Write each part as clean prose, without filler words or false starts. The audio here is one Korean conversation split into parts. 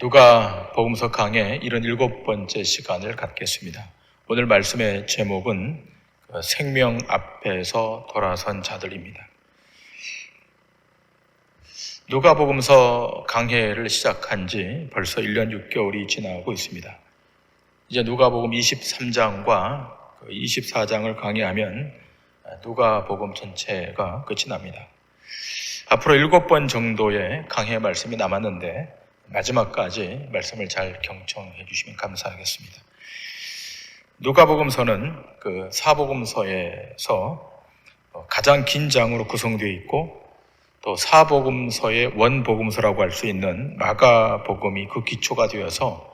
누가복음서 강의 77번째 시간을 갖겠습니다. 오늘 말씀의 제목은 생명 앞에서 돌아선 자들입니다. 누가복음서 강해를 시작한 지 벌써 1년 6개월이 지나고 있습니다. 이제 누가복음 23장과 24장을 강의하면 누가복음 전체가 끝이 납니다. 앞으로 7번 정도의 강해 말씀이 남았는데 마지막까지 말씀을 잘 경청해 주시면 감사하겠습니다. 누가복음서는 사복음서에서 가장 긴 장으로 구성되어 있고 또 사복음서의 원복음서라고 할 수 있는 마가복음이 그 기초가 되어서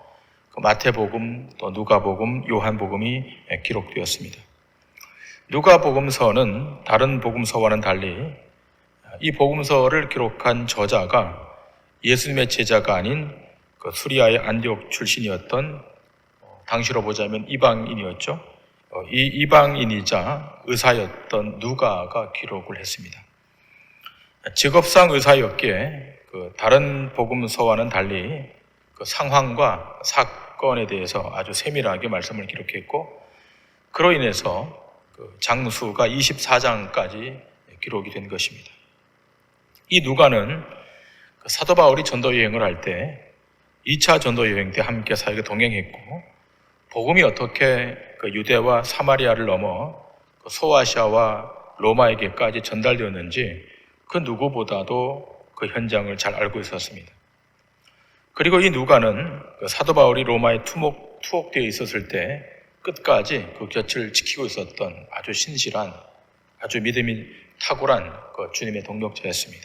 마태복음, 또 누가복음, 요한복음이 기록되었습니다. 누가복음서는 다른 복음서와는 달리 이 복음서를 기록한 저자가 예수님의 제자가 아닌 수리아의 안디옥 출신이었던 당시로 보자면 이방인이었죠. 이 이방인이자 의사였던 누가가 기록을 했습니다. 직업상 의사였기에 다른 복음서와는 달리 상황과 사건에 대해서 아주 세밀하게 말씀을 기록했고 그로 인해서 장수가 24장까지 기록이 된 것입니다. 이 누가는 사도 바울이 전도 여행을 할 때 2차 전도 여행 때 함께 사역에 동행했고 복음이 어떻게 유대와 사마리아를 넘어 소아시아와 로마에게까지 전달되었는지 그 누구보다도 그 현장을 잘 알고 있었습니다. 그리고 이 누가는 사도 바울이 로마에 투옥되어 있었을 때 끝까지 그 곁을 지키고 있었던 아주 신실한, 아주 믿음이 탁월한 주님의 동력자였습니다.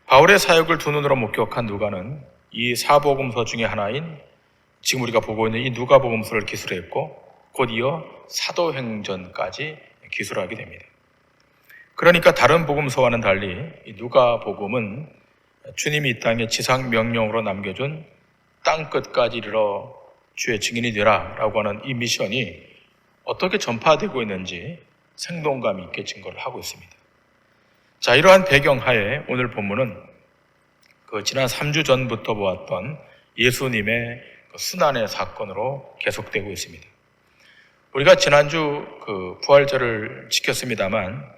바울의 사역을 두 눈으로 목격한 누가는 이 사복음서 중에 하나인 지금 우리가 보고 있는 이 누가복음서를 기술했고 곧 이어 사도행전까지 기술하게 됩니다. 그러니까 다른 복음서와는 달리 이 누가복음은 주님이 이 땅에 지상 명령으로 남겨준 땅 끝까지 이르러 주의 증인이 되라 라고 하는 이 미션이 어떻게 전파되고 있는지 생동감 있게 증거를 하고 있습니다. 자, 이러한 배경하에 오늘 본문은 지난 3주 전부터 보았던 예수님의 순환의 사건으로 계속되고 있습니다. 우리가 지난주 부활절을 지켰습니다만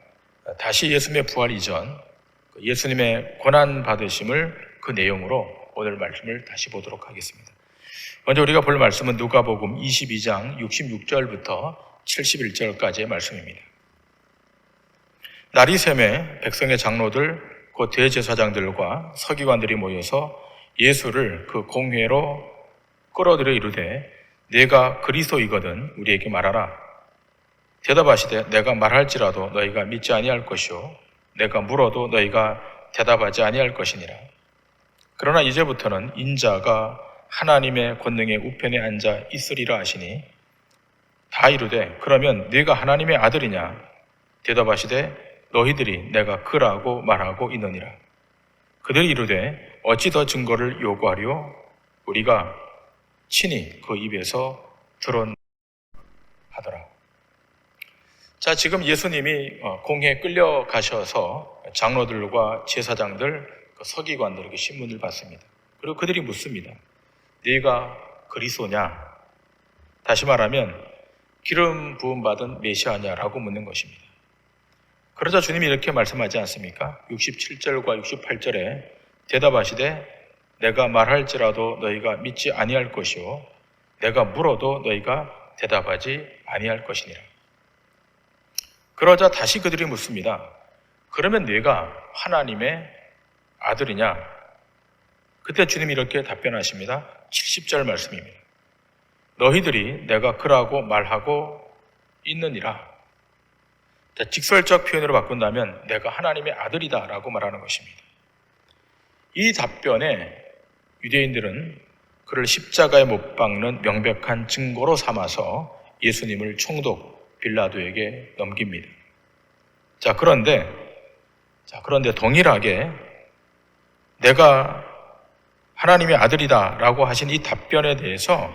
다시 예수님의 부활 이전 예수님의 고난 받으심을 그 내용으로 오늘 말씀을 다시 보도록 하겠습니다. 먼저 우리가 볼 말씀은 누가복음 22장 66절부터 71절까지의 말씀입니다. 날이 새매 백성의 장로들 곧 대제사장들과 서기관들이 모여서 예수를 그 공회로 끌어들여 이르되 내가 그리스도이거든 우리에게 말하라. 대답하시되 내가 말할지라도 너희가 믿지 아니할 것이요 내가 물어도 너희가 대답하지 아니할 것이니라. 그러나 이제부터는 인자가 하나님의 권능의 우편에 앉아 있으리라 하시니 다 이르되 그러면 네가 하나님의 아들이냐. 대답하시되 너희들이 내가 그라고 말하고 있느니라. 그들이 이르되 어찌 더 증거를 요구하리요? 우리가 친히 그 입에서 들었하더라. 자, 지금 예수님이 공회에 끌려가셔서 장로들과 제사장들, 서기관들에게 신문을 받습니다. 그리고 그들이 묻습니다. 네가 그리스도냐? 다시 말하면 기름 부음 받은 메시아냐라고 묻는 것입니다. 그러자 주님이 이렇게 말씀하지 않습니까? 67절과 68절에 대답하시되 내가 말할지라도 너희가 믿지 아니할 것이요 내가 물어도 너희가 대답하지 아니할 것이니라. 그러자 다시 그들이 묻습니다. 그러면 네가 하나님의 아들이냐? 그때 주님이 이렇게 답변하십니다. 70절 말씀입니다. 너희들이 내가 그라고 말하고 있느니라. 직설적 표현으로 바꾼다면 내가 하나님의 아들이다 라고 말하는 것입니다. 이 답변에 유대인들은 그를 십자가에 못 박는 명백한 증거로 삼아서 예수님을 총독 빌라도에게 넘깁니다. 그런데 동일하게 내가 하나님의 아들이다 라고 하신 이 답변에 대해서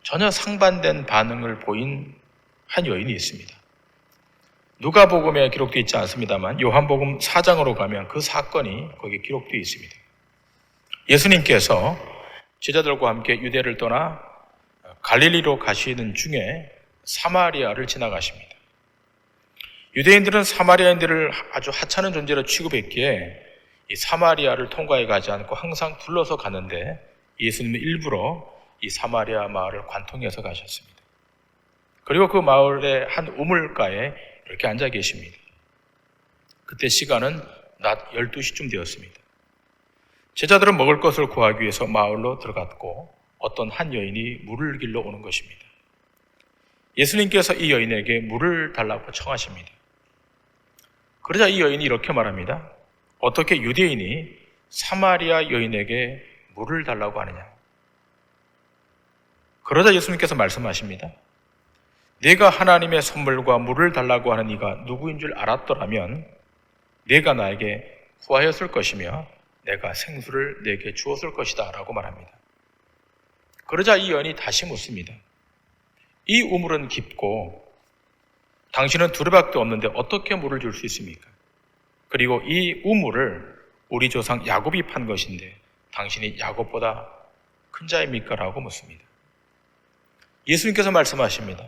전혀 상반된 반응을 보인 한 여인이 있습니다. 누가복음에 기록되어 있지 않습니다만 요한복음 4장으로 가면 그 사건이 거기에 기록되어 있습니다. 예수님께서 제자들과 함께 유대를 떠나 갈릴리로 가시는 중에 사마리아를 지나가십니다. 유대인들은 사마리아인들을 아주 하찮은 존재로 취급했기에 이 사마리아를 통과해 가지 않고 항상 둘러서 가는데 예수님은 일부러 이 사마리아 마을을 관통해서 가셨습니다. 그리고 그 마을의 한 우물가에 이렇게 앉아 계십니다. 그때 시간은 낮 12시쯤 되었습니다. 제자들은 먹을 것을 구하기 위해서 마을로 들어갔고 어떤 한 여인이 물을 길러 오는 것입니다. 예수님께서 이 여인에게 물을 달라고 청하십니다. 그러자 이 여인이 이렇게 말합니다. 어떻게 유대인이 사마리아 여인에게 물을 달라고 하느냐? 그러자 예수님께서 말씀하십니다. 내가 하나님의 선물과 물을 달라고 하는 이가 누구인 줄 알았더라면 내가 나에게 구하였을 것이며 내가 생수를 내게 주었을 것이다 라고 말합니다. 그러자 이 여인이 다시 묻습니다. 이 우물은 깊고 당신은 둘밖에 없는데 어떻게 물을 줄 수 있습니까? 그리고 이 우물을 우리 조상 야곱이 판 것인데 당신이 야곱보다 큰 자입니까? 라고 묻습니다. 예수님께서 말씀하십니다.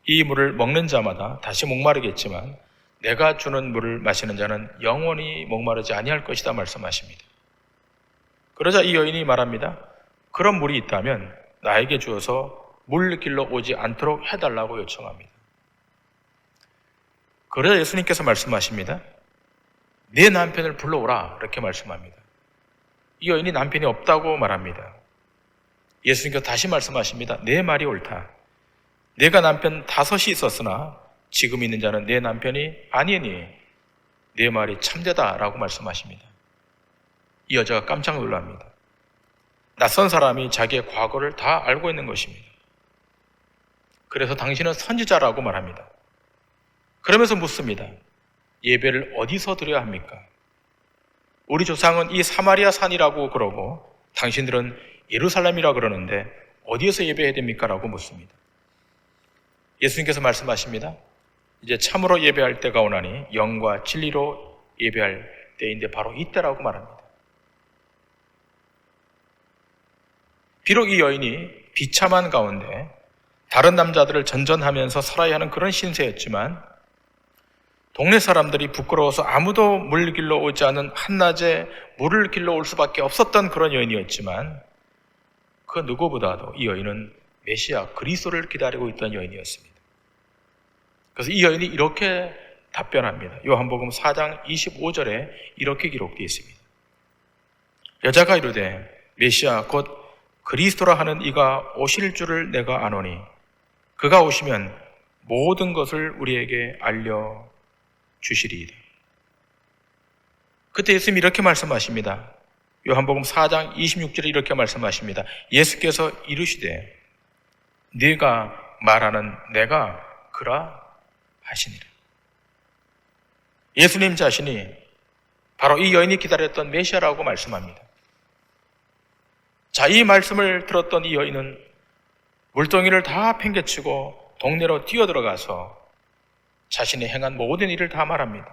이 물을 먹는 자마다 다시 목마르겠지만 내가 주는 물을 마시는 자는 영원히 목마르지 아니할 것이다 말씀하십니다. 그러자 이 여인이 말합니다. 그런 물이 있다면 나에게 주어서 물 길러 오지 않도록 해달라고 요청합니다. 그러자 예수님께서 말씀하십니다. 내 남편을 불러오라 이렇게 말씀합니다. 이 여인이 남편이 없다고 말합니다. 예수님께서 다시 말씀하십니다. 내 말이 옳다. 내가 남편 5이 있었으나 지금 있는 자는 내 남편이 아니니 내 말이 참되다 라고 말씀하십니다. 이 여자가 깜짝 놀랍니다. 낯선 사람이 자기의 과거를 다 알고 있는 것입니다. 그래서 당신은 선지자라고 말합니다. 그러면서 묻습니다. 예배를 어디서 드려야 합니까? 우리 조상은 이 사마리아 산이라고 그러고 당신들은 예루살렘이라 그러는데 어디에서 예배해야 됩니까? 라고 묻습니다. 예수님께서 말씀하십니다. 이제 참으로 예배할 때가 오나니 영과 진리로 예배할 때인데 바로 이때라고 말합니다. 비록 이 여인이 비참한 가운데 다른 남자들을 전전하면서 살아야 하는 그런 신세였지만 동네 사람들이 부끄러워서 아무도 물 길러 오지 않은 한낮에 물을 길러 올 수밖에 없었던 그런 여인이었지만 그 누구보다도 이 여인은 메시아 그리스도를 기다리고 있던 여인이었습니다. 그래서 이 여인이 이렇게 답변합니다. 요한복음 4장 25절에 이렇게 기록되어 있습니다. 여자가 이르되 메시아 곧 그리스도라 하는 이가 오실 줄을 내가 아노니 그가 오시면 모든 것을 우리에게 알려주시리이다. 그때 예수님이 이렇게 말씀하십니다. 요한복음 4장 26절에 이렇게 말씀하십니다. 예수께서 이르시되 네가 말하는 내가 그라 하시니라. 예수님 자신이 바로 이 여인이 기다렸던 메시아라고 말씀합니다. 자, 이 말씀을 들었던 이 여인은 물동이를 다 팽개치고 동네로 뛰어들어가서 자신이 행한 모든 일을 다 말합니다.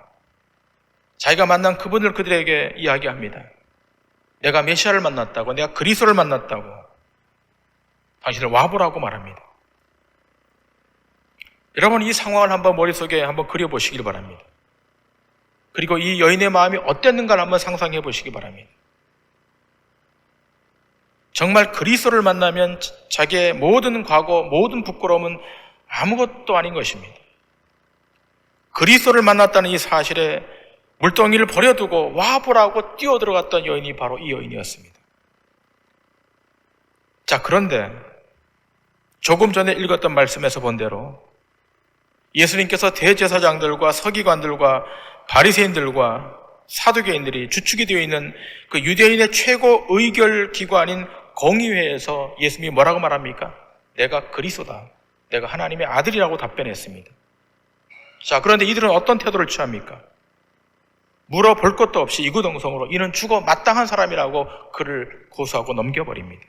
자기가 만난 그분을 그들에게 이야기합니다. 내가 메시아를 만났다고, 내가 그리스도를 만났다고, 당신을 와보라고 말합니다. 여러분, 이 상황을 한번 머릿속에 한번 그려보시길 바랍니다. 그리고 이 여인의 마음이 어땠는가를 한번 상상해 보시기 바랍니다. 정말 그리스도를 만나면 자기의 모든 과거, 모든 부끄러움은 아무것도 아닌 것입니다. 그리스도를 만났다는 이 사실에 물동이를 버려두고 와보라고 뛰어들어갔던 여인이 바로 이 여인이었습니다. 자, 그런데 조금 전에 읽었던 말씀에서 본 대로 예수님께서 대제사장들과 서기관들과 바리새인들과 사두개인들이 주축이 되어 있는 그 유대인의 최고 의결 기관인 공의회에서 예수님이 뭐라고 말합니까? 내가 그리스도다. 내가 하나님의 아들이라고 답변했습니다. 자, 그런데 이들은 어떤 태도를 취합니까? 물어볼 것도 없이 이구동성으로 이는 죽어 마땅한 사람이라고 그를 고소하고 넘겨버립니다.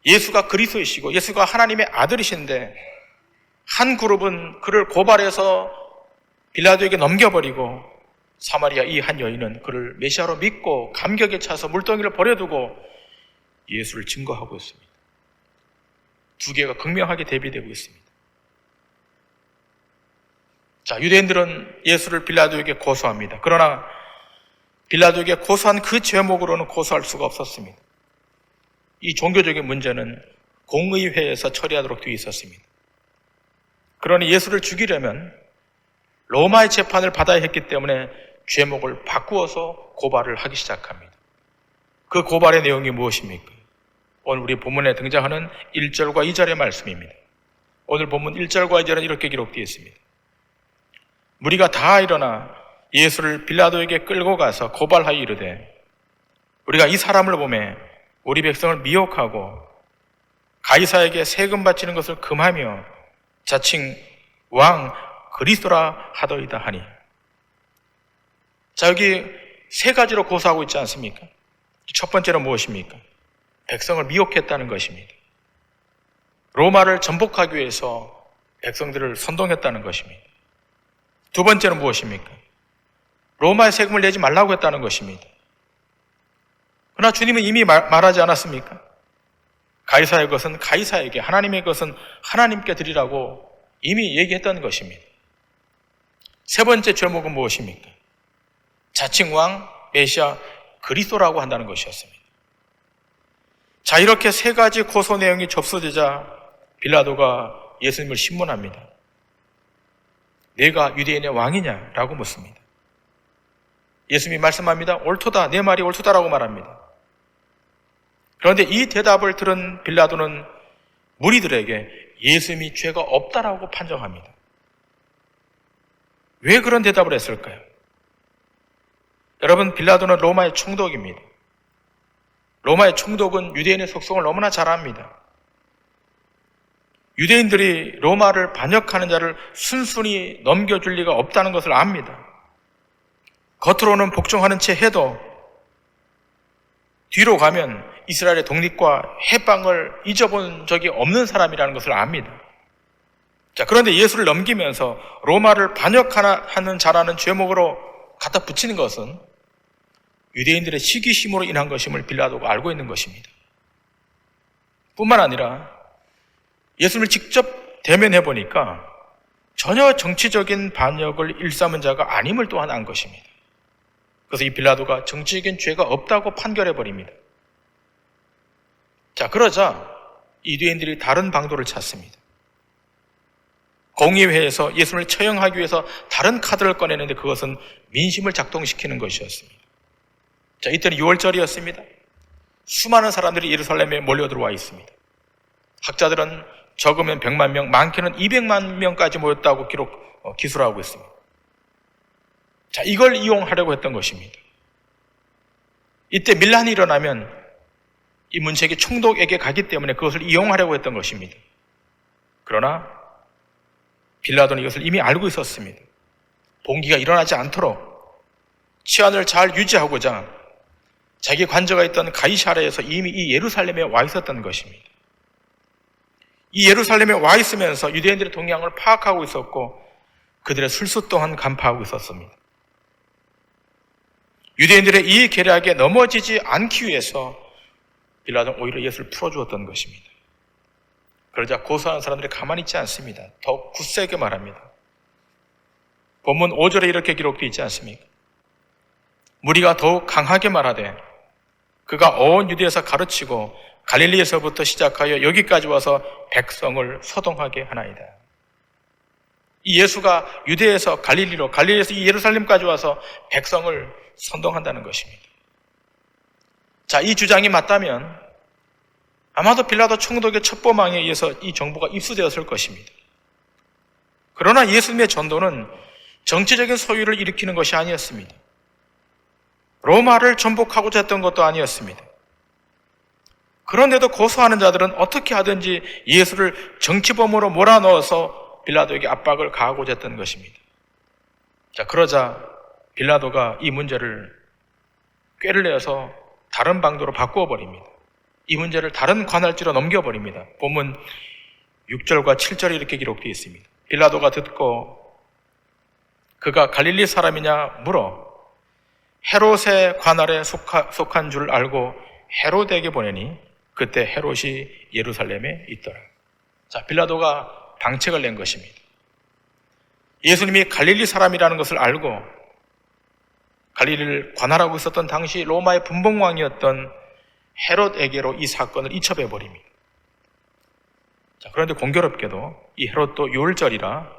예수가 그리스도이시고 예수가 하나님의 아들이신데 한 그룹은 그를 고발해서 빌라도에게 넘겨버리고 사마리아 이 한 여인은 그를 메시아로 믿고 감격에 차서 물동이를 버려두고 예수를 증거하고 있습니다. 두 개가 극명하게 대비되고 있습니다. 자, 유대인들은 예수를 빌라도에게 고소합니다. 그러나 빌라도에게 고소한 그 제목으로는 고소할 수가 없었습니다. 이 종교적인 문제는 공의회에서 처리하도록 되어 있었습니다. 그러니 예수를 죽이려면 로마의 재판을 받아야 했기 때문에 제목을 바꾸어서 고발을 하기 시작합니다. 그 고발의 내용이 무엇입니까? 오늘 우리 본문에 등장하는 1절과 2절의 말씀입니다. 오늘 본문 1절과 2절은 이렇게 기록되어 있습니다. 무리가 다 일어나 예수를 빌라도에게 끌고 가서 고발하여 이르되 우리가 이 사람을 보매 우리 백성을 미혹하고 가이사에게 세금 바치는 것을 금하며 자칭 왕 그리스도라 하더이다 하니. 자, 여기 세 가지로 고소하고 있지 않습니까? 첫 번째는 무엇입니까? 백성을 미혹했다는 것입니다. 로마를 전복하기 위해서 백성들을 선동했다는 것입니다. 두 번째는 무엇입니까? 로마의 세금을 내지 말라고 했다는 것입니다. 그러나 주님은 이미 말하지 않았습니까? 가이사의 것은 가이사에게, 하나님의 것은 하나님께 드리라고 이미 얘기했던 것입니다. 세 번째 제목은 무엇입니까? 자칭 왕, 메시아, 그리스도라고 한다는 것이었습니다. 자, 이렇게 세 가지 고소 내용이 접수되자 빌라도가 예수님을 신문합니다. 내가 유대인의 왕이냐라고 묻습니다. 예수님이 말씀합니다. 옳도다, 내 말이 옳도다라고 말합니다. 그런데 이 대답을 들은 빌라도는 무리들에게 예수님이 죄가 없다라고 판정합니다. 왜 그런 대답을 했을까요? 여러분, 빌라도는 로마의 총독입니다. 로마의 총독은 유대인의 속성을 너무나 잘 압니다. 유대인들이 로마를 반역하는 자를 순순히 넘겨줄 리가 없다는 것을 압니다. 겉으로는 복종하는 채 해도 뒤로 가면 이스라엘의 독립과 해방을 잊어본 적이 없는 사람이라는 것을 압니다. 자, 그런데 예수를 넘기면서 로마를 반역하는 자라는 죄목으로 갖다 붙이는 것은 유대인들의 시기심으로 인한 것임을 빌라도가 알고 있는 것입니다. 뿐만 아니라 예수님을 직접 대면해 보니까 전혀 정치적인 반역을 일삼은 자가 아님을 또한 안 것입니다. 그래서 이 빌라도가 정치적인 죄가 없다고 판결해 버립니다. 자, 그러자 유대인들이 다른 방도를 찾습니다. 공의회에서 예수님을 처형하기 위해서 다른 카드를 꺼내는데 그것은 민심을 작동시키는 것이었습니다. 자, 이때는 6월절이었습니다. 수많은 사람들이 예루살렘에 몰려 들어와 있습니다. 학자들은 적으면 100만 명, 많게는 200만 명까지 모였다고 기술하고 있습니다. 자, 이걸 이용하려고 했던 것입니다. 이때 밀란이 일어나면 이 문책이 총독에게 가기 때문에 그것을 이용하려고 했던 것입니다. 그러나 빌라도는 이것을 이미 알고 있었습니다. 봉기가 일어나지 않도록 치안을 잘 유지하고자 자기 관저가 있던 가이사랴에서 이미 이 예루살렘에 와 있었던 것입니다. 이 예루살렘에 와 있으면서 유대인들의 동향을 파악하고 있었고 그들의 술수 또한 간파하고 있었습니다. 유대인들의 이 계략에 넘어지지 않기 위해서 빌라도는 오히려 예수를 풀어주었던 것입니다. 그러자 고소하는 사람들이 가만히 있지 않습니다. 더욱 굳세게 말합니다. 본문 5절에 이렇게 기록되어 있지 않습니까? 무리가 더욱 강하게 말하되 그가 온 유대에서 가르치고 갈릴리에서부터 시작하여 여기까지 와서 백성을 소동하게 하나이다. 이 예수가 유대에서 갈릴리로, 갈릴리에서 이 예루살렘까지 와서 백성을 선동한다는 것입니다. 자, 이 주장이 맞다면 아마도 빌라도 총독의 첩보망에 의해서 이 정보가 입수되었을 것입니다. 그러나 예수님의 전도는 정치적인 소유를 일으키는 것이 아니었습니다. 로마를 전복하고자 했던 것도 아니었습니다. 그런데도 고소하는 자들은 어떻게 하든지 예수를 정치범으로 몰아넣어서 빌라도에게 압박을 가하고자 했던 것입니다. 자, 그러자 빌라도가 이 문제를 꾀를 내어서 다른 방도로 바꾸어 버립니다. 이 문제를 다른 관할지로 넘겨버립니다. 본문 6절과 7절에 이렇게 기록되어 있습니다. 빌라도가 듣고 그가 갈릴리 사람이냐 물어 헤롯의 관할에 속한 줄 알고 헤롯에게 보내니 그때 헤롯이 예루살렘에 있더라. 자, 빌라도가 방책을 낸 것입니다. 예수님이 갈릴리 사람이라는 것을 알고 갈릴리를 관할하고 있었던 당시 로마의 분봉왕이었던 헤롯에게로 이 사건을 이첩해 버립니다. 자, 그런데 공교롭게도 이 헤롯도 6월절이라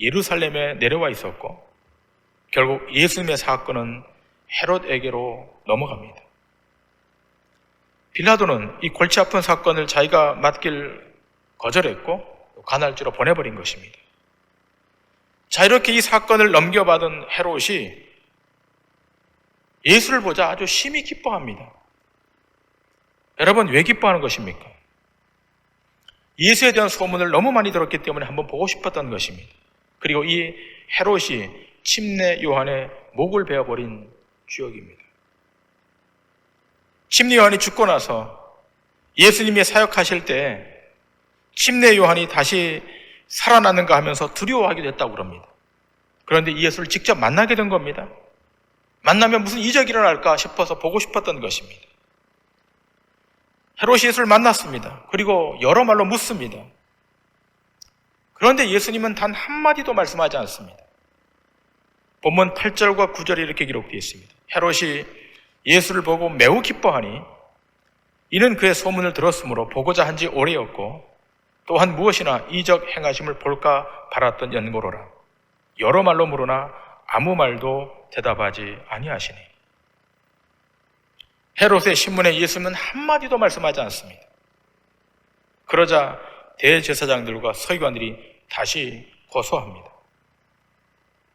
예루살렘에 내려와 있었고 결국 예수님의 사건은 헤롯에게로 넘어갑니다. 빌라도는 이 골치 아픈 사건을 자기가 맡길 거절했고 관할지로 보내버린 것입니다. 자, 이렇게 이 사건을 넘겨받은 헤롯이 예수를 보자 아주 심히 기뻐합니다. 여러분, 왜 기뻐하는 것입니까? 예수에 대한 소문을 너무 많이 들었기 때문에 한번 보고 싶었던 것입니다. 그리고 이 헤롯이 침례 요한의 목을 베어버린 주역입니다. 침례 요한이 죽고 나서 예수님이 사역하실 때 침례 요한이 다시 살아나는가 하면서 두려워하게 됐다고 그럽니다. 그런데 이 예수를 직접 만나게 된 겁니다. 만나면 무슨 이적이 일어날까 싶어서 보고 싶었던 것입니다. 헤롯이 예수를 만났습니다. 그리고 여러 말로 묻습니다. 그런데 예수님은 단 한마디도 말씀하지 않습니다. 본문 8절과 9절에 이렇게 기록되어 있습니다. 헤롯이 예수를 보고 매우 기뻐하니 이는 그의 소문을 들었으므로 보고자 한지 오래였고 또한 무엇이나 이적 행하심을 볼까 바랐던 연고로라. 여러 말로 물으나 아무 말도 대답하지 아니하시니. 헤롯의 신문에 예수는 한마디도 말씀하지 않습니다. 그러자 대제사장들과 서기관들이 다시 고소합니다.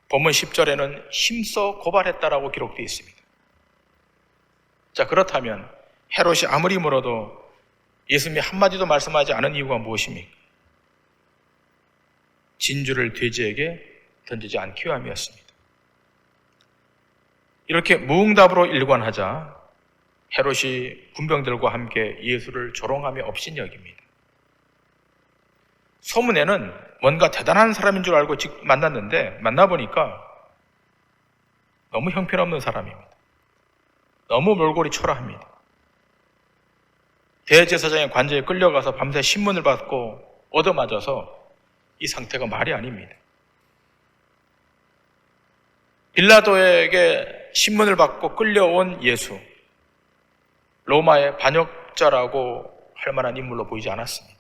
본문 10절에는 힘써 고발했다라고 기록되어 있습니다. 자, 그렇다면 헤롯이 아무리 물어도 예수님이 한마디도 말씀하지 않은 이유가 무엇입니까? 진주를 돼지에게 던지지 않기 위함이었습니다. 이렇게 무응답으로 일관하자 헤롯이 군병들과 함께 예수를 조롱하며 업신여깁니다. 소문에는 뭔가 대단한 사람인 줄 알고 만났는데 만나보니까 너무 형편없는 사람입니다. 너무 몰골이 초라합니다. 대제사장의 관저에 끌려가서 밤새 신문을 받고 얻어맞아서 이 상태가 말이 아닙니다. 빌라도에게 신문을 받고 끌려온 예수, 로마의 반역자라고 할 만한 인물로 보이지 않았습니다.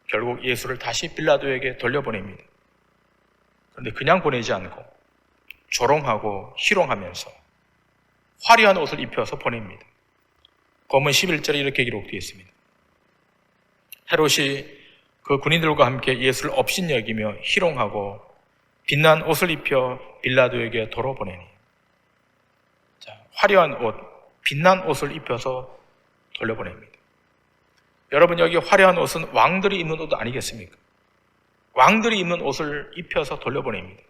결국 예수를 다시 빌라도에게 돌려보냅니다. 그런데 그냥 보내지 않고 조롱하고 희롱하면서 화려한 옷을 입혀서 보냅니다. 본문 11절에 이렇게 기록되어 있습니다. 헤롯이 그 군인들과 함께 예수를 업신여기며 희롱하고 빛난 옷을 입혀 빌라도에게 도로 보내니. 자, 화려한 옷, 빛난 옷을 입혀서 돌려보냅니다. 여러분, 여기 화려한 옷은 왕들이 입는 옷 아니겠습니까? 왕들이 입는 옷을 입혀서 돌려보냅니다.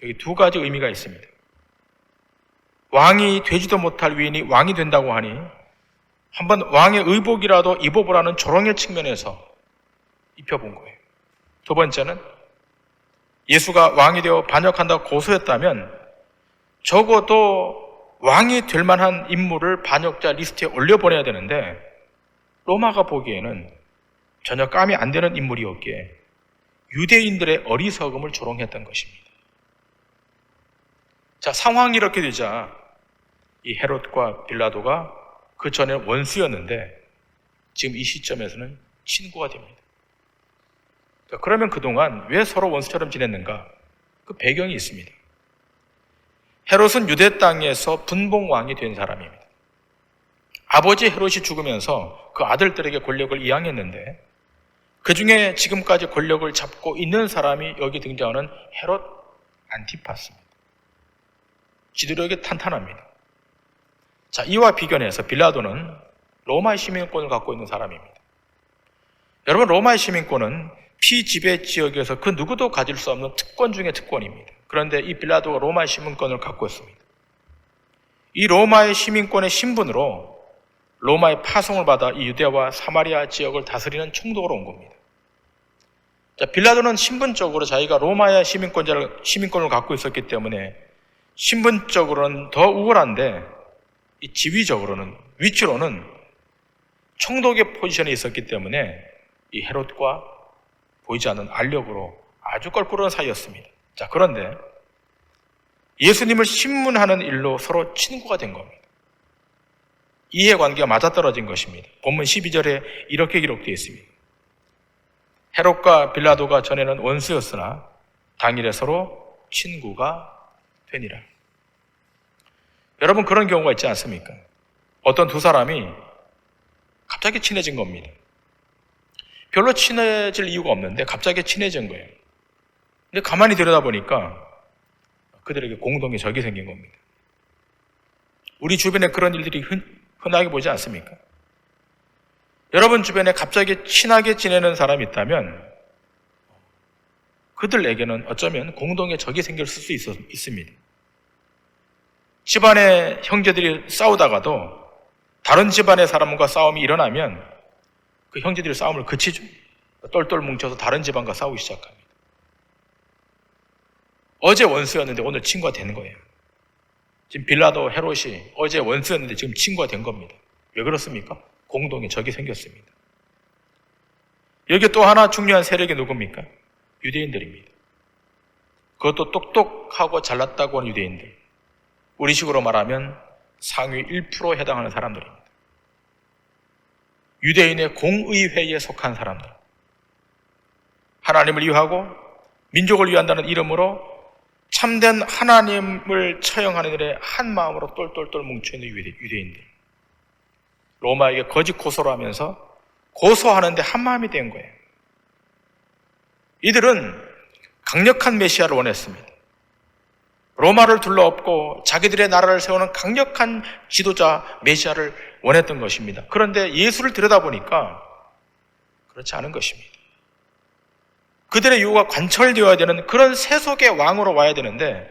여기 두 가지 의미가 있습니다. 왕이 되지도 못할 위인이 왕이 된다고 하니 한번 왕의 의복이라도 입어보라는 조롱의 측면에서 입혀본 거예요. 두 번째는 예수가 왕이 되어 반역한다고 고소했다면 적어도 왕이 될 만한 인물을 반역자 리스트에 올려보내야 되는데 로마가 보기에는 전혀 감이 안 되는 인물이었기에 유대인들의 어리석음을 조롱했던 것입니다. 자, 상황이 이렇게 되자 이 헤롯과 빌라도가 그 전에 원수였는데 지금 이 시점에서는 친구가 됩니다. 자, 그러면 그동안 왜 서로 원수처럼 지냈는가? 그 배경이 있습니다. 헤롯은 유대 땅에서 분봉왕이 된 사람입니다. 아버지 헤롯이 죽으면서 그 아들들에게 권력을 이양했는데 그 중에 지금까지 권력을 잡고 있는 사람이 여기 등장하는 헤롯 안티파스입니다. 지도력이 탄탄합니다. 자, 이와 비견해서 빌라도는 로마의 시민권을 갖고 있는 사람입니다. 여러분, 로마의 시민권은 피지배 지역에서 그 누구도 가질 수 없는 특권 중의 특권입니다. 그런데 이 빌라도가 로마의 시민권을 갖고 있습니다. 이 로마의 시민권의 신분으로 로마의 파송을 받아 이 유대와 사마리아 지역을 다스리는 총독으로 온 겁니다. 자, 빌라도는 신분적으로 자기가 로마의 시민권을 갖고 있었기 때문에 신분적으로는 더 우월한데 이 지위적으로는, 위치로는 총독의 포지션에 있었기 때문에 이 헤롯과 보이지 않는 알력으로 아주 껄끄러운 사이였습니다. 자, 그런데 예수님을 신문하는 일로 서로 친구가 된 겁니다. 이해관계가 맞아떨어진 것입니다. 본문 12절에 이렇게 기록되어 있습니다. 헤롯과 빌라도가 전에는 원수였으나 당일에 서로 친구가 되니라. 여러분, 그런 경우가 있지 않습니까? 어떤 두 사람이 갑자기 친해진 겁니다. 별로 친해질 이유가 없는데 갑자기 친해진 거예요. 근데 가만히 들여다보니까 그들에게 공동의 적이 생긴 겁니다. 우리 주변에 그런 일들이 흔하게 보지 않습니까? 여러분 주변에 갑자기 친하게 지내는 사람이 있다면 그들에게는 어쩌면 공동의 적이 생길 수 있습니다. 집안의 형제들이 싸우다가도 다른 집안의 사람과 싸움이 일어나면 그 형제들이 싸움을 그치죠. 똘똘 뭉쳐서 다른 집안과 싸우기 시작합니다. 어제 원수였는데 오늘 친구가 되는 거예요. 지금 빌라도, 헤롯이 어제 원수였는데 지금 친구가 된 겁니다. 왜 그렇습니까? 공동의 적이 생겼습니다. 여기 또 하나 중요한 세력이 누굽니까? 유대인들입니다. 그것도 똑똑하고 잘났다고 하는 유대인들. 우리식으로 말하면 상위 1%에 해당하는 사람들입니다. 유대인의 공의회에 속한 사람들. 하나님을 위하고 민족을 위한다는 이름으로 참된 하나님을 처형하는 일에 한 마음으로 똘똘똘 뭉쳐있는 유대인들. 로마에게 거짓 고소를 하면서 고소하는데 한 마음이 된 거예요. 이들은 강력한 메시아를 원했습니다. 로마를 둘러엎고 자기들의 나라를 세우는 강력한 지도자 메시아를 원했던 것입니다. 그런데 예수를 들여다보니까 그렇지 않은 것입니다. 그들의 요구가 관철되어야 되는 그런 세속의 왕으로 와야 되는데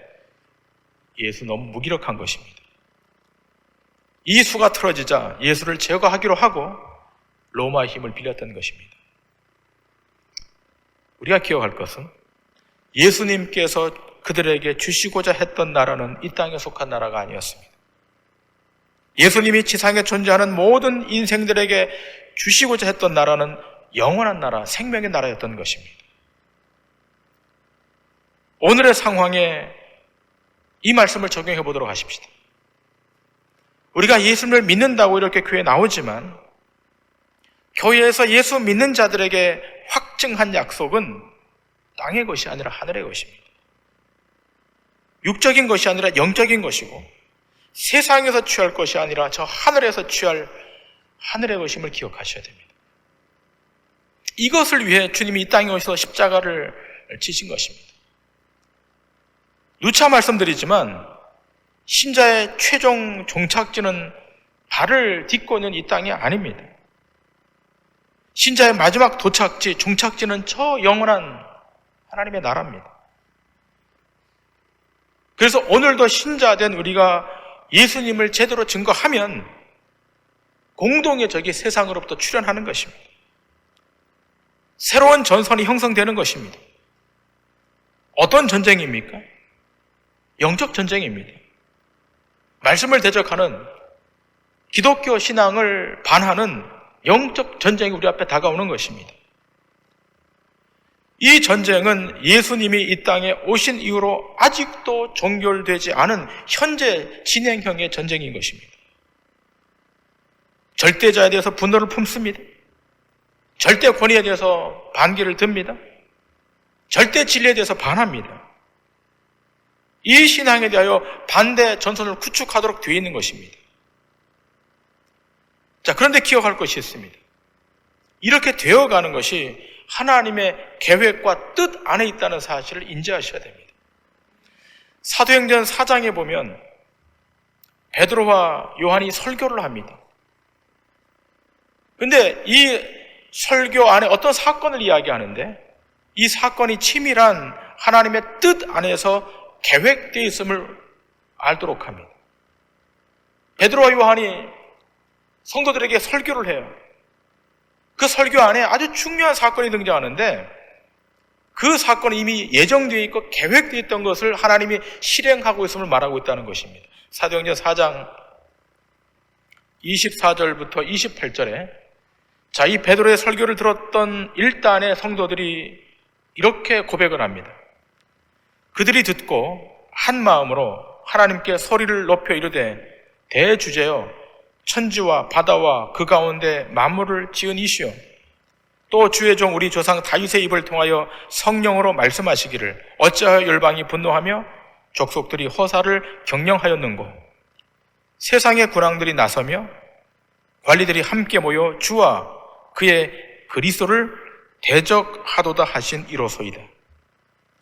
예수 너무 무기력한 것입니다. 이 수가 틀어지자 예수를 제거하기로 하고 로마의 힘을 빌렸던 것입니다. 우리가 기억할 것은 예수님께서 그들에게 주시고자 했던 나라는 이 땅에 속한 나라가 아니었습니다. 예수님이 지상에 존재하는 모든 인생들에게 주시고자 했던 나라는 영원한 나라, 생명의 나라였던 것입니다. 오늘의 상황에 이 말씀을 적용해 보도록 하십시다. 우리가 예수님을 믿는다고 이렇게 교회에 나오지만 교회에서 예수 믿는 자들에게 확증한 약속은 땅의 것이 아니라 하늘의 것입니다. 육적인 것이 아니라 영적인 것이고 세상에서 취할 것이 아니라 저 하늘에서 취할 하늘의 것임을 기억하셔야 됩니다. 이것을 위해 주님이 이 땅에 오셔서 십자가를 지신 것입니다. 누차 말씀드리지만 신자의 최종 종착지는 발을 딛고 있는 이 땅이 아닙니다. 신자의 마지막 도착지, 종착지는 저 영원한 하나님의 나라입니다. 그래서 오늘도 신자된 우리가 예수님을 제대로 증거하면 공동의 적이 세상으로부터 출현하는 것입니다. 새로운 전선이 형성되는 것입니다. 어떤 전쟁입니까? 영적 전쟁입니다. 말씀을 대적하는 기독교 신앙을 반하는 영적 전쟁이 우리 앞에 다가오는 것입니다. 이 전쟁은 예수님이 이 땅에 오신 이후로 아직도 종결되지 않은 현재 진행형의 전쟁인 것입니다. 절대자에 대해서 분노를 품습니다. 절대 권위에 대해서 반기를 듭니다. 절대 진리에 대해서 반합니다. 이 신앙에 대하여 반대 전선을 구축하도록 되어 있는 것입니다. 자, 그런데 기억할 것이 있습니다. 이렇게 되어가는 것이 하나님의 계획과 뜻 안에 있다는 사실을 인지하셔야 됩니다. 사도행전 4장에 보면 베드로와 요한이 설교를 합니다. 그런데 이 설교 안에 어떤 사건을 이야기하는데 이 사건이 치밀한 하나님의 뜻 안에서 계획되어 있음을 알도록 합니다. 베드로와 요한이 성도들에게 설교를 해요. 그 설교 안에 아주 중요한 사건이 등장하는데 그 사건은 이미 예정되어 있고 계획되어 있던 것을 하나님이 실행하고 있음을 말하고 있다는 것입니다. 사도행전 4장 24절부터 28절에 자, 이 베드로의 설교를 들었던 일단의 성도들이 이렇게 고백을 합니다. 그들이 듣고 한 마음으로 하나님께 소리를 높여 이르되 대주제여 천지와 바다와 그 가운데 만물을 지은 이시여 또 주의 종 우리 조상 다윗의 입을 통하여 성령으로 말씀하시기를 어찌하여 열방이 분노하며 족속들이 허사를 경영하였는고 세상의 군왕들이 나서며 관리들이 함께 모여 주와 그의 그리스도를 대적하도다 하신 이로소이다.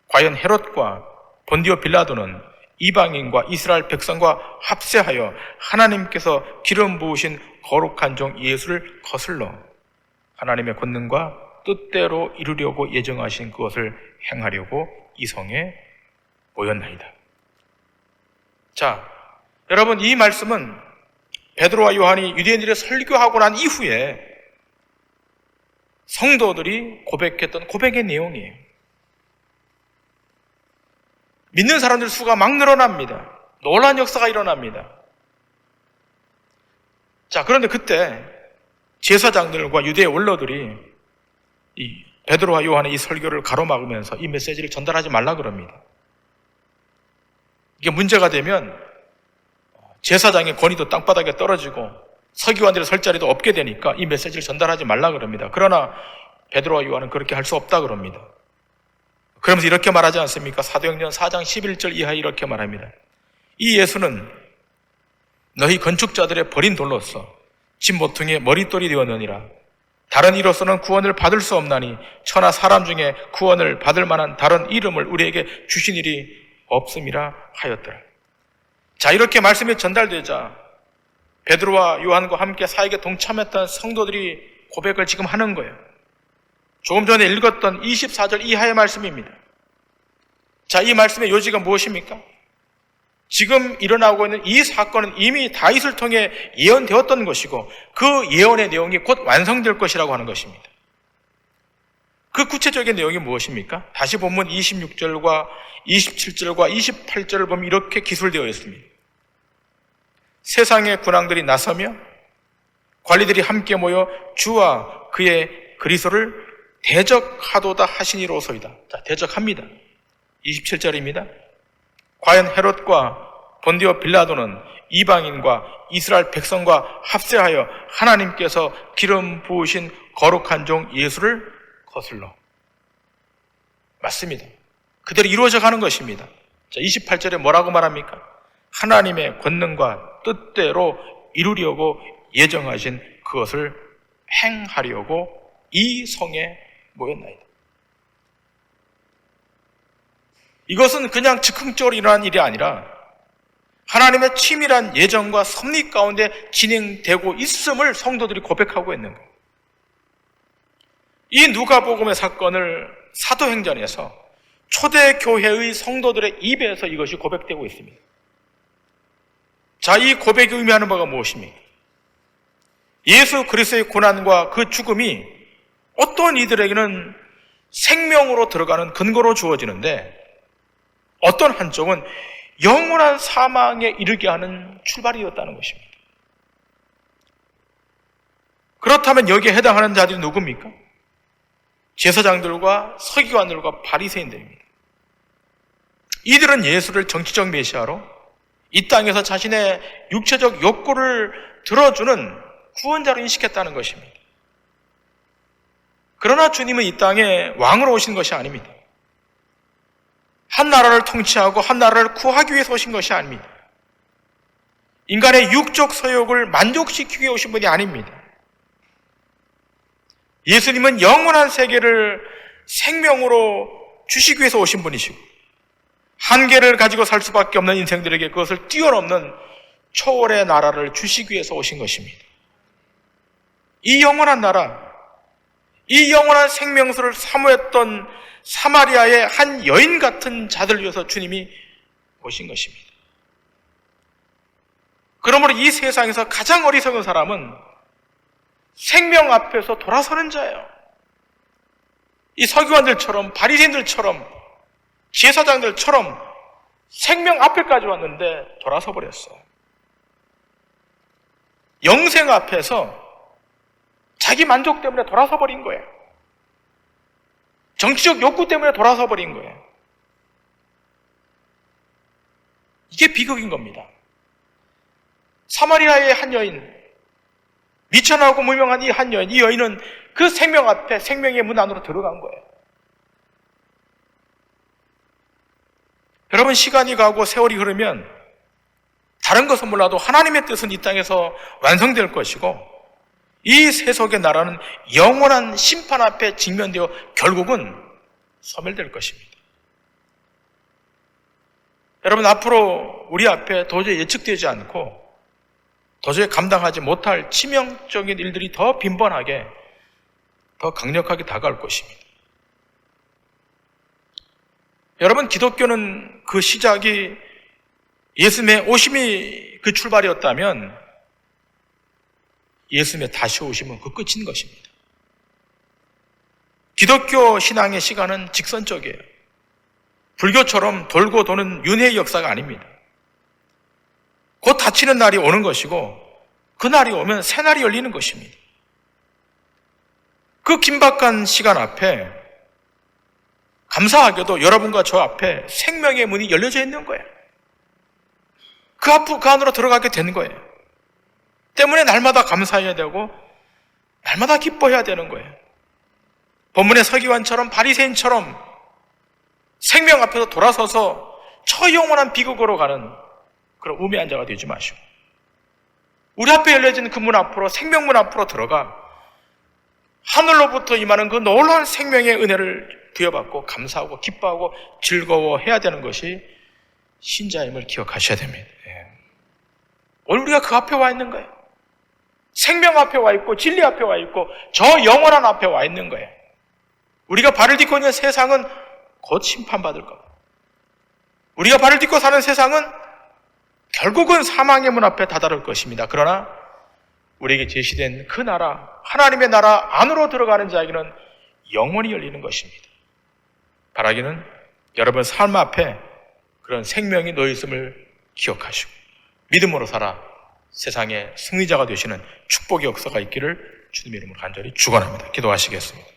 과연 헤롯과 본디오 빌라도는 이방인과 이스라엘 백성과 합세하여 하나님께서 기름 부으신 거룩한 종 예수를 거슬러 하나님의 권능과 뜻대로 이루려고 예정하신 그것을 행하려고 이 성에 모였나이다. 자, 여러분, 이 말씀은 베드로와 요한이 유대인들의 설교하고 난 이후에 성도들이 고백했던 고백의 내용이에요. 믿는 사람들 수가 막 늘어납니다. 놀라운 역사가 일어납니다. 자, 그런데 그때 제사장들과 유대 원로들이 이 베드로와 요한의 이 설교를 가로막으면서 이 메시지를 전달하지 말라 그럽니다. 이게 문제가 되면 제사장의 권위도 땅바닥에 떨어지고 서기관들의 설 자리도 없게 되니까 이 메시지를 전달하지 말라 그럽니다. 그러나 베드로와 요한은 그렇게 할 수 없다 그럽니다. 그러면서 이렇게 말하지 않습니까? 사도행전 4장 11절 이하에 이렇게 말합니다. 이 예수는 너희 건축자들의 버린 돌로서 집 모퉁이의 머릿돌이 되었느니라. 다른 이로서는 구원을 받을 수 없나니 천하 사람 중에 구원을 받을 만한 다른 이름을 우리에게 주신 일이 없음이라 하였더라. 자, 이렇게 말씀이 전달되자 베드로와 요한과 함께 사역에 동참했던 성도들이 고백을 지금 하는 거예요. 조금 전에 읽었던 24절 이하의 말씀입니다. 자, 이 말씀의 요지가 무엇입니까? 지금 일어나고 있는 이 사건은 이미 다윗을 통해 예언되었던 것이고 그 예언의 내용이 곧 완성될 것이라고 하는 것입니다. 그 구체적인 내용이 무엇입니까? 다시 본문 26절과 27절과 28절을 보면 이렇게 기술되어 있습니다. 세상의 군왕들이 나서며 관리들이 함께 모여 주와 그의 그리스도를 대적하도다 하시니로소이다. 자, 대적합니다. 27절입니다. 과연 헤롯과 본디오 빌라도는 이방인과 이스라엘 백성과 합세하여 하나님께서 기름 부으신 거룩한 종 예수를 거슬러. 맞습니다. 그대로 이루어져 가는 것입니다. 자, 28절에 뭐라고 말합니까? 하나님의 권능과 뜻대로 이루려고 예정하신 그것을 행하려고 이 성에 모였나이다. 이것은 그냥 즉흥적으로 일어난 일이 아니라 하나님의 치밀한 예정과 섭리 가운데 진행되고 있음을 성도들이 고백하고 있는 거예요. 이 누가복음의 사건을 사도행전에서 초대교회의 성도들의 입에서 이것이 고백되고 있습니다. 자, 이 고백이 의미하는 바가 무엇입니까? 예수 그리스도의 고난과 그 죽음이 어떤 이들에게는 생명으로 들어가는 근거로 주어지는데 어떤 한쪽은 영원한 사망에 이르게 하는 출발이었다는 것입니다. 그렇다면 여기에 해당하는 자들이 누굽니까? 제사장들과 서기관들과 바리새인들입니다. 이들은 예수를 정치적 메시아로 이 땅에서 자신의 육체적 욕구를 들어주는 구원자로 인식했다는 것입니다. 그러나 주님은 이 땅에 왕으로 오신 것이 아닙니다. 한 나라를 통치하고 한 나라를 구하기 위해서 오신 것이 아닙니다. 인간의 육적 소욕을 만족시키기 위해 오신 분이 아닙니다. 예수님은 영원한 세계를 생명으로 주시기 위해서 오신 분이시고 한계를 가지고 살 수밖에 없는 인생들에게 그것을 뛰어넘는 초월의 나라를 주시기 위해서 오신 것입니다. 이 영원한 나라, 이 영원한 생명수를 사모했던 사마리아의 한 여인 같은 자들 위해서 주님이 오신 것입니다. 그러므로 이 세상에서 가장 어리석은 사람은 생명 앞에서 돌아서는 자예요. 이 서기관들처럼 바리새인들처럼 제사장들처럼 생명 앞에까지 왔는데 돌아서 버렸어. 영생 앞에서 자기 만족 때문에 돌아서 버린 거예요. 정치적 욕구 때문에 돌아서 버린 거예요. 이게 비극인 겁니다. 사마리아의 한 여인, 미천하고 무명한 이 한 여인, 이 여인은 그 생명 앞에 생명의 문 안으로 들어간 거예요. 여러분, 시간이 가고 세월이 흐르면 다른 것은 몰라도 하나님의 뜻은 이 땅에서 완성될 것이고, 이 세속의 나라는 영원한 심판 앞에 직면되어 결국은 소멸될 것입니다. 여러분, 앞으로 우리 앞에 도저히 예측되지 않고 도저히 감당하지 못할 치명적인 일들이 더 빈번하게, 더 강력하게 다가올 것입니다. 여러분, 기독교는 그 시작이 예수님의 오심이 그 출발이었다면 예수님의 다시 오심은 그 끝인 것입니다. 기독교 신앙의 시간은 직선적이에요. 불교처럼 돌고 도는 윤회의 역사가 아닙니다. 곧 닫히는 날이 오는 것이고, 그 날이 오면 새 날이 열리는 것입니다. 그 긴박한 시간 앞에 감사하게도 여러분과 저 앞에 생명의 문이 열려져 있는 거예요. 그 안으로 들어가게 되는 거예요. 때문에 날마다 감사해야 되고 날마다 기뻐해야 되는 거예요. 본문의 서기관처럼 바리새인처럼 생명 앞에서 돌아서서 저 영원한 비극으로 가는 그런 우매한 자가 되지 마시고, 우리 앞에 열려진 그 문 앞으로, 생명문 앞으로 들어가 하늘로부터 임하는 그 놀라운 생명의 은혜를 부여받고 감사하고 기뻐하고 즐거워해야 되는 것이 신자임을 기억하셔야 됩니다. 오늘 우리가 그 앞에 와 있는 거예요. 생명 앞에 와 있고 진리 앞에 와 있고 저 영원한 앞에 와 있는 거예요. 우리가 발을 딛고 있는 세상은 곧 심판받을 겁니다. 우리가 발을 딛고 사는 세상은 결국은 사망의 문 앞에 다다를 것입니다. 그러나 우리에게 제시된 그 나라, 하나님의 나라 안으로 들어가는 자에게는 영원히 열리는 것입니다. 바라기는 여러분 삶 앞에 그런 생명이 놓여 있음을 기억하시고 믿음으로 살아 세상의 승리자가 되시는 축복의 역사가 있기를 주님의 이름으로 간절히 축원합니다. 기도하시겠습니다.